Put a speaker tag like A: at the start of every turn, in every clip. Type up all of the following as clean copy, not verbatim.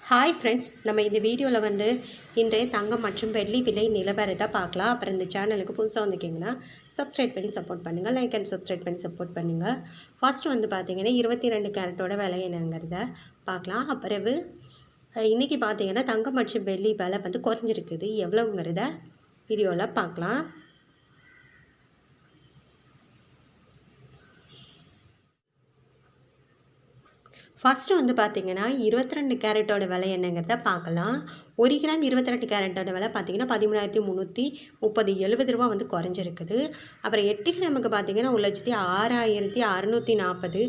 A: Hi friends, நம்ம இந்த வீடியோவில் இன்றைய தங்கம் மற்றும் வெள்ளி விலை நிலவரத்தை பார்க்கலாம். அப்புறம் இந்த சேனலுக்கு புதுசாக வந்திருக்கீங்கன்னா சப்ஸ்கிரைப் பண்ணி சப்போர்ட் பண்ணுங்கள், லைக் அண்ட் சப்ஸ்கிரைப் பண்ணி சப்போர்ட் பண்ணுங்கள். ஃபர்ஸ்ட் பார்த்தீங்கன்னா 22 கேரட்டோட விலை என்னங்கிறத பார்க்கலாம். அப்புறம் இன்றைக்கி பார்த்தீங்கன்னா தங்கம் மற்றும் வெள்ளி விலை குறைஞ்சிருக்குது. எவ்வளோங்கிறத வீடியோவில் பார்க்கலாம். ஃபஸ்ட்டு பார்த்தீங்கன்னா 22 கேரட்டோட விலை என்னங்கிறத பார்க்கலாம். 1 கிராம் 22 கேரட்டோட விலை பார்த்தீங்கன்னா 13,330 ரூபா குறைஞ்சிருக்குது. அப்புறம் 8 கிராமுக்கு பார்த்தீங்கன்னா 1,06,640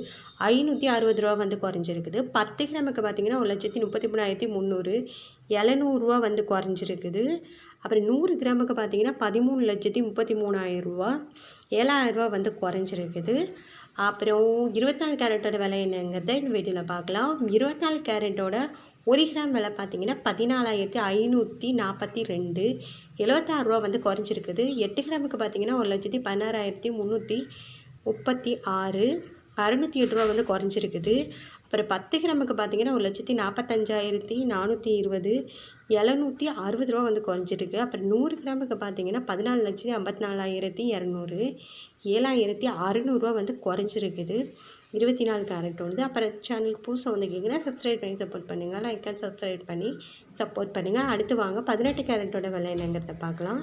A: 560 ரூபா குறைஞ்சிருக்குது. 10 கிராமுக்கு பார்த்தீங்கன்னா 1,33,300 700 ரூபா குறைஞ்சிருக்குது. அப்புறம் 100 கிராமுக்கு பார்த்தீங்கன்னா 13,33,000 ரூபா 7,000 ரூபா குறைஞ்சிருக்குது. அப்புறம் 24 கேரட்டோட விலை என்னங்கிறத இந்த வீடியோவில் பார்க்கலாம். 24 கேரட்டோட 1 கிராம் விலை பார்த்தீங்கன்னா 14,542 76 ரூபா குறைஞ்சிருக்குது. 8 கிராமுக்கு பார்த்தீங்கன்னா 1,16,336 608 ரூபா குறைஞ்சிருக்குது. அப்புறம் 10 கிராமுக்கு பார்த்தீங்கன்னா 1,45,420 760 ரூபா குறைஞ்சிருக்கு. அப்புறம் 100 கிராமுக்கு பார்த்தீங்கன்னா 14,54,200 7,600 ரூபா குறைஞ்சிருக்குது. 24 கேரட் அப்புறம் சேனலுக்கு புதுசாக வந்திருக்கீங்கன்னா சப்ஸ்கிரைப் பண்ணி சப்போர்ட் பண்ணுங்கள், லைக் அண்ட் சப்ஸ்கிரைப் பண்ணி சப்போர்ட் பண்ணுங்கள். அடுத்து வாங்க 18 கேரட்டோட விலை என்னங்கிறத பார்க்கலாம்.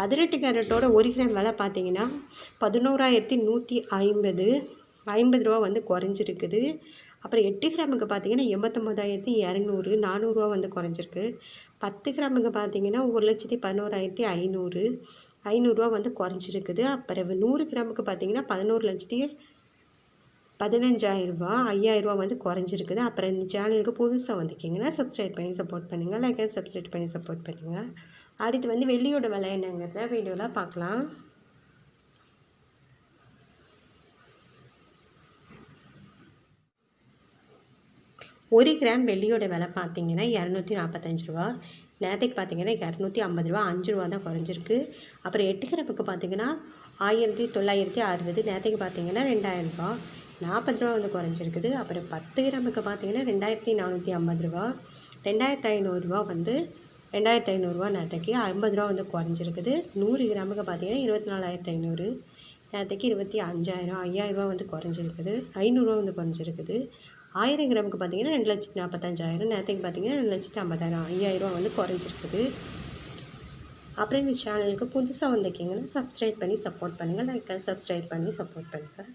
A: 18 கேரட்டோட 1 கிராம் விலை பார்த்தீங்கன்னா 11,150 ரூபா குறைஞ்சிருக்குது. அப்புறம் 8 கிராமுக்கு பார்த்தீங்கன்னா 89,200 400 ரூபா குறைஞ்சிருக்கு. 10 கிராமுக்கு பார்த்தீங்கன்னா 1,11,500 500 ரூபா குறைஞ்சிருக்குது. அப்புறம் 100 கிராமுக்கு பார்த்தீங்கன்னா 11,15,000 ரூபா 5,000 ரூபா குறைஞ்சிருக்குது. அப்புறம் இந்த சேனலுக்கு புதுசாக வந்திருக்கீங்கன்னா சப்ஸ்கிரைப் பண்ணி சப்போர்ட் பண்ணுங்கள், லைக் அண்ட் சப்ஸ்கிரைப் பண்ணி சப்போர்ட் பண்ணுங்கள். அடுத்து வெள்ளியோட விலை என்னங்கிறத வீடியோவில் பார்க்கலாம். ஒரு கிராம் வெள்ளியோட விலை பார்த்தீங்கன்னா 245 ரூபா. நேற்றுக்கு பார்த்தீங்கன்னா 250 ரூபா 5 ரூபா தான் குறைஞ்சிருக்கு. அப்புறம் 8 கிராமுக்கு பார்த்தீங்கன்னா 1960 நேற்றுக்கு பார்த்தீங்கன்னா 2000 ரூபா 40 ரூபா குறைஞ்சிருக்குது. அப்புறம் 10 கிராமுக்கு பார்த்தீங்கன்னா 2,450 ரூபா 2,500 ரூபா 2,500 ரூபா நேற்றுக்கு 50 ரூபா குறைஞ்சிருக்குது. 100 கிராமுக்கு பார்த்தீங்கன்னா 24,500 நேற்றுக்கு 25,000 5,000 ரூபா குறைஞ்சிருக்குது. 500 ரூபா குறைஞ்சிருக்குது. 1000 கிராமுக்கு பார்த்தீங்கன்னா 2,45,000 நேற்றுக்கு பார்த்தீங்கன்னா 2,50,000 5,000 ரூபா குறைஞ்சிருக்குது. அப்புறம் இந்த சேனலுக்கு புதுசாக வந்திருக்கீங்கன்னா சப்ஸ்கிரைப் பண்ணி சப்போர்ட் பண்ணுங்கள், லைக் சப்ஸ்கிரைப் பண்ணி சப்போர்ட் பண்ணுங்கள்.